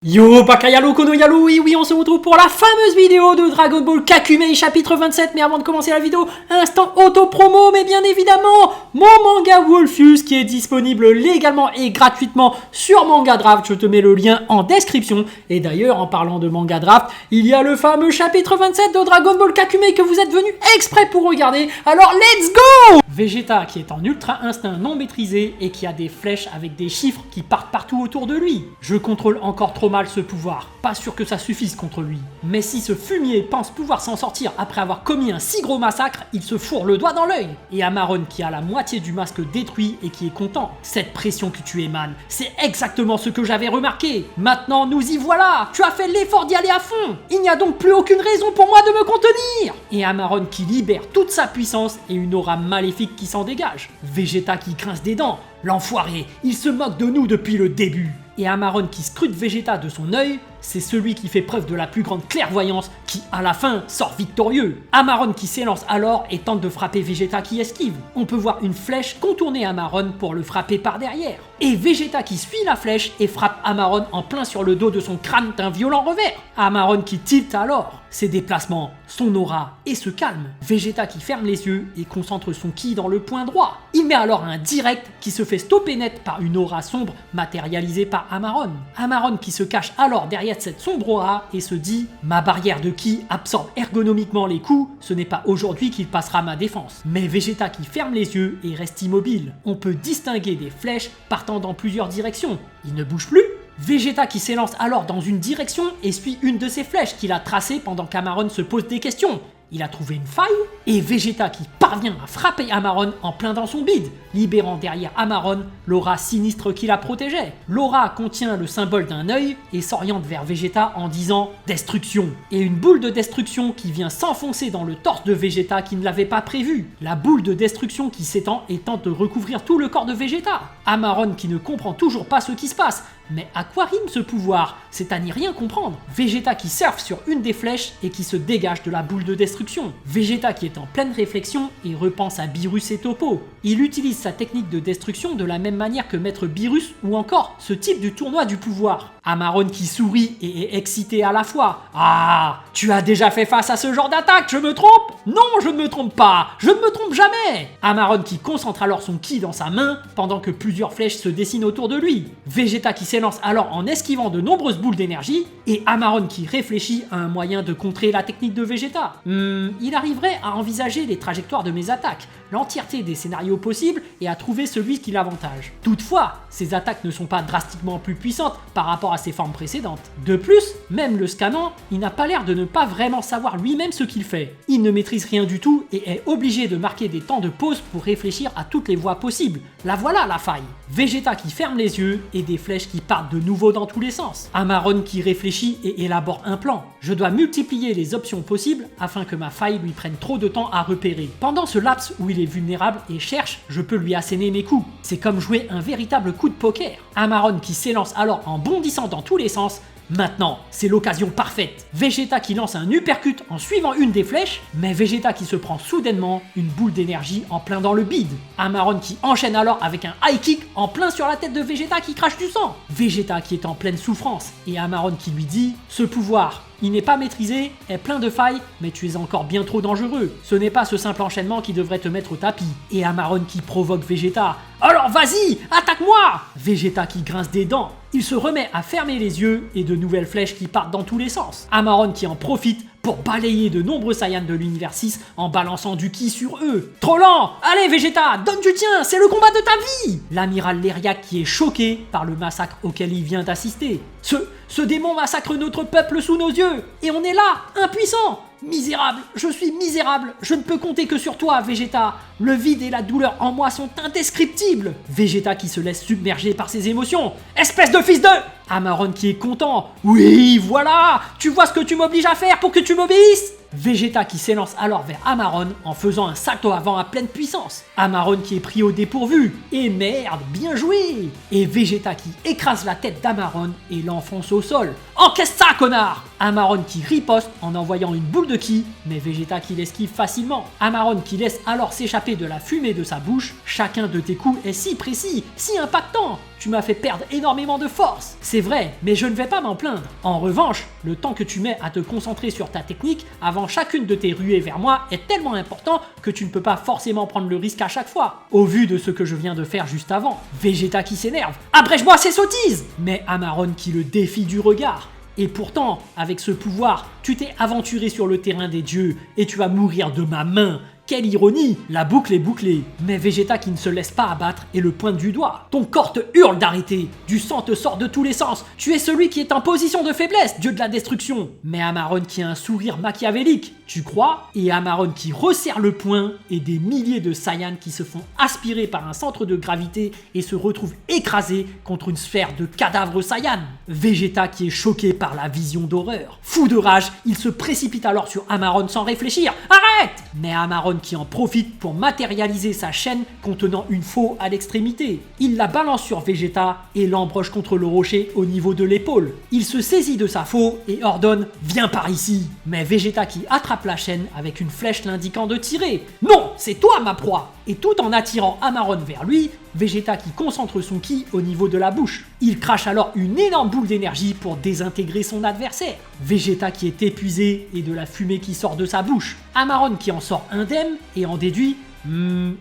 Yo, Bakayalo, Konoyalo, oui, on se retrouve pour la fameuse vidéo de Dragon Ball Kakumei chapitre 27. Mais avant de commencer la vidéo, instant auto-promo, mais bien évidemment, mon manga Wolfus qui est disponible légalement et gratuitement sur Manga Draft. Je te mets le lien en description. Et d'ailleurs, en parlant de Manga Draft, il y a le fameux chapitre 27 de Dragon Ball Kakumei que vous êtes venu exprès pour regarder. Alors, let's go! Vegeta qui est en ultra instinct non maîtrisé et qui a des flèches avec des chiffres qui partent partout autour de lui. Je contrôle encore trop mal ce pouvoir, pas sûr que ça suffise contre lui. Mais si ce fumier pense pouvoir s'en sortir après avoir commis un si gros massacre, il se fourre le doigt dans l'œil. Et Amaron qui a la moitié du masque détruit et qui est content. Cette pression que tu émanes, c'est exactement ce que j'avais remarqué. Maintenant nous y voilà, tu as fait l'effort d'y aller à fond. Il n'y a donc plus aucune raison pour moi de me contenir. Et Amaron qui libère toute sa puissance et une aura maléfique qui s'en dégage. Vegeta qui grince des dents. L'enfoiré, il se moque de nous depuis le début. Et Amaron qui scrute Vegeta de son œil, c'est celui qui fait preuve de la plus grande clairvoyance qui, à la fin, sort victorieux. Amaron qui s'élance alors et tente de frapper Vegeta qui esquive. On peut voir une flèche contourner Amaron pour le frapper par derrière. Et Vegeta qui suit la flèche et frappe Amaron en plein sur le dos de son crâne d'un violent revers. Amaron qui tilte alors. Ses déplacements, son aura et se calme. Vegeta qui ferme les yeux et concentre son ki dans le point droit. Il met alors un direct qui se fait stopper net par une aura sombre matérialisée par Amaron. Amaron qui se cache alors derrière cette sombre aura et se dit « Ma barrière de ki absorbe ergonomiquement les coups, ce n'est pas aujourd'hui qu'il passera ma défense. » Mais Vegeta qui ferme les yeux et reste immobile. On peut distinguer des flèches partant dans plusieurs directions. Il ne bouge plus. Vegeta qui s'élance alors dans une direction et suit une de ses flèches qu'il a tracées pendant qu'Amaron se pose des questions. Il a trouvé une faille et Vegeta qui parvient à frapper Amaron en plein dans son bide, libérant derrière Amaron l'aura sinistre qui la protégeait. L'aura contient le symbole d'un œil et s'oriente vers Vegeta en disant « Destruction » et une boule de destruction qui vient s'enfoncer dans le torse de Vegeta qui ne l'avait pas prévu. La boule de destruction qui s'étend et tente de recouvrir tout le corps de Vegeta. Amaron qui ne comprend toujours pas ce qui se passe. Mais à quoi rime ce pouvoir? C'est à n'y rien comprendre. Vegeta qui surfe sur une des flèches et qui se dégage de la boule de destruction. Vegeta qui est en pleine réflexion et repense à Beerus et Toppo. Il utilise sa technique de destruction de la même manière que Maître Beerus ou encore ce type du tournoi du pouvoir. Amaron qui sourit et est excité à la fois. Ah, tu as déjà fait face à ce genre d'attaque, je me trompe? Non, je ne me trompe pas, je ne me trompe jamais. Amaron qui concentre alors son ki dans sa main pendant que plusieurs flèches se dessinent autour de lui. Vegeta qui s'élance alors en esquivant de nombreuses boules d'énergie et Amaron qui réfléchit à un moyen de contrer la technique de Vegeta. Il arriverait à envisager les trajectoires de mes attaques, l'entièreté des scénarios possibles et à trouver celui qui l'avantage. Toutefois, ces attaques ne sont pas drastiquement plus puissantes par rapport à ses formes précédentes. De plus, même le scannant, il n'a pas l'air de ne pas vraiment savoir lui-même ce qu'il fait. Il ne maîtrise rien du tout et est obligé de marquer des temps de pause pour réfléchir à toutes les voies possibles. La voilà la faille. Vegeta qui ferme les yeux et des flèches qui partent de nouveau dans tous les sens. Amaron qui réfléchit et élabore un plan. Je dois multiplier les options possibles afin que ma faille lui prenne trop de temps à repérer. Pendant ce laps où il est vulnérable et cherche, je peux lui asséner mes coups. C'est comme jouer un véritable coup de poker. Amaron qui s'élance alors en bondissant dans tous les sens. Maintenant, c'est l'occasion parfaite. Vegeta qui lance un uppercut en suivant une des flèches, mais Vegeta qui se prend soudainement une boule d'énergie en plein dans le bide. Amaron qui enchaîne alors avec un high kick en plein sur la tête de Vegeta qui crache du sang. Vegeta qui est en pleine souffrance et Amaron qui lui dit « Ce pouvoir, il n'est pas maîtrisé, est plein de failles, mais tu es encore bien trop dangereux. Ce n'est pas ce simple enchaînement qui devrait te mettre au tapis. » Et Amaron qui provoque Vegeta. « Alors vas-y, attaque-moi » Vegeta qui grince des dents. Il se remet à fermer les yeux et de nouvelles flèches qui partent dans tous les sens. Amaron qui en profite pour balayer de nombreux Saiyans de l'univers 6 en balançant du ki sur eux. Trop lent! Allez Vegeta, donne du tien, c'est le combat de ta vie! L'amiral Lériac qui est choqué par le massacre auquel il vient d'assister. Ce démon massacre notre peuple sous nos yeux, et on est là, impuissant! Misérable, je suis misérable, je ne peux compter que sur toi, Vegeta. Le vide et la douleur en moi sont indescriptibles. Vegeta qui se laisse submerger par ses émotions. Espèce de fils de... Amaron qui est content. Oui, voilà, tu vois ce que tu m'obliges à faire pour que tu m'obéisses? Vegeta qui s'élance alors vers Amaron en faisant un salto avant à pleine puissance. Amaron qui est pris au dépourvu. Et merde, bien joué! Et Vegeta qui écrase la tête d'Amaron et l'enfonce au sol. Encaisse ça, connard! Amaron qui riposte en envoyant une boule de ki, mais Vegeta qui l'esquive facilement. Amaron qui laisse alors s'échapper de la fumée de sa bouche. Chacun de tes coups est si précis, si impactant. Tu m'as fait perdre énormément de force. C'est vrai, mais je ne vais pas m'en plaindre. En revanche, le temps que tu mets à te concentrer sur ta technique avant chacune de tes ruées vers moi est tellement important que tu ne peux pas forcément prendre le risque à chaque fois. Au vu de ce que je viens de faire juste avant, Vegeta qui s'énerve. Abrège-moi ces sottises! Mais Amaron qui le défie du regard. Et pourtant, avec ce pouvoir, tu t'es aventuré sur le terrain des dieux et tu vas mourir de ma main. Quelle ironie! La boucle est bouclée. Mais Vegeta qui ne se laisse pas abattre et le pointe du doigt. Ton corps te hurle d'arrêter. Du sang te sort de tous les sens. Tu es celui qui est en position de faiblesse, dieu de la destruction. Mais Amaron qui a un sourire machiavélique. Tu crois? Et Amaron qui resserre le poing et des milliers de Saiyans qui se font aspirer par un centre de gravité et se retrouvent écrasés contre une sphère de cadavres Saiyans. Vegeta qui est choqué par la vision d'horreur. Fou de rage, il se précipite alors sur Amaron sans réfléchir. Arrête! Mais Amaron qui en profite pour matérialiser sa chaîne contenant une faux à l'extrémité. Il la balance sur Vegeta et l'embroche contre le rocher au niveau de l'épaule. Il se saisit de sa faux et ordonne « Viens par ici !» Mais Vegeta qui attrape la chaîne avec une flèche l'indiquant de tirer. « Non, c'est toi ma proie !» Et tout en attirant Amaron vers lui, Vegeta qui concentre son ki au niveau de la bouche. Il crache alors une énorme boule d'énergie pour désintégrer son adversaire. Vegeta qui est épuisé et de la fumée qui sort de sa bouche. Amaron qui en sort indemne et en déduit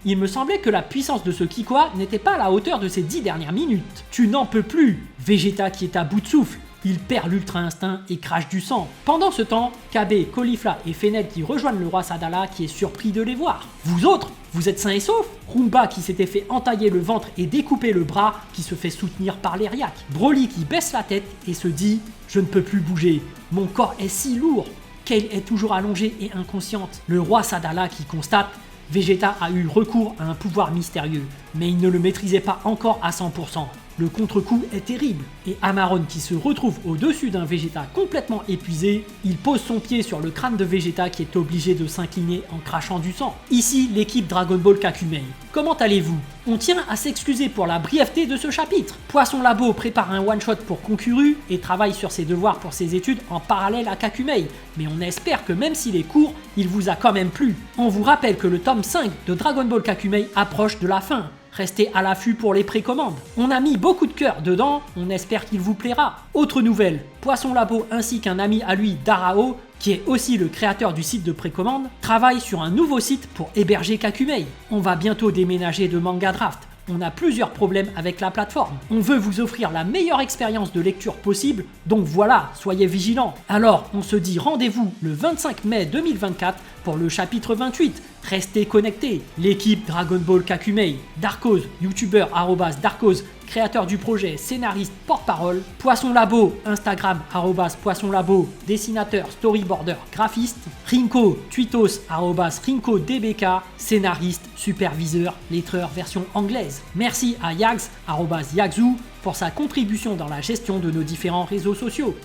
il me semblait que la puissance de ce Kikoa n'était pas à la hauteur de ces 10 dernières minutes. Tu n'en peux plus. Vegeta qui est à bout de souffle. Il perd l'ultra instinct et crache du sang. Pendant ce temps, Kabe, Caulifla et Fenel qui rejoignent le roi Sadala qui est surpris de les voir. Vous autres, vous êtes sains et saufs? Rumba qui s'était fait entailler le ventre et découper le bras qui se fait soutenir par l'Eriac. Broly qui baisse la tête et se dit « Je ne peux plus bouger, mon corps est si lourd ». Kale est toujours allongée et inconsciente. Le roi Sadala qui constate Vegeta a eu recours à un pouvoir mystérieux, mais il ne le maîtrisait pas encore à 100%. Le contre-coup est terrible, et Amaron qui se retrouve au-dessus d'un Vegeta complètement épuisé, il pose son pied sur le crâne de Vegeta qui est obligé de s'incliner en crachant du sang. Ici, l'équipe Dragon Ball Kakumei. Comment allez-vous? On tient à s'excuser pour la brièveté de ce chapitre. Poisson Labo prépare un one-shot pour Konkuru et travaille sur ses devoirs pour ses études en parallèle à Kakumei, mais on espère que même s'il est court, il vous a quand même plu. On vous rappelle que le tome 5 de Dragon Ball Kakumei approche de la fin. Restez à l'affût pour les précommandes. On a mis beaucoup de cœur dedans, on espère qu'il vous plaira. Autre nouvelle, Poisson Labo ainsi qu'un ami à lui, Darao, qui est aussi le créateur du site de précommande, travaille sur un nouveau site pour héberger Kakumei. On va bientôt déménager de Manga Draft. On a plusieurs problèmes avec la plateforme. On veut vous offrir la meilleure expérience de lecture possible, donc voilà, soyez vigilants. Alors, on se dit rendez-vous le 25 mai 2024 pour le chapitre 28. Restez connectés. L'équipe Dragon Ball Kakumei, Darkoz, youtubeur @Darkoz, créateur du projet, scénariste, porte-parole, Poisson Labo, Instagram @Poisson Labo, dessinateur, storyboarder, graphiste, Rinko, Twitos @RinkoDBK, scénariste, superviseur, lettreur version anglaise. Merci à Yags @Yagzoo pour sa contribution dans la gestion de nos différents réseaux sociaux.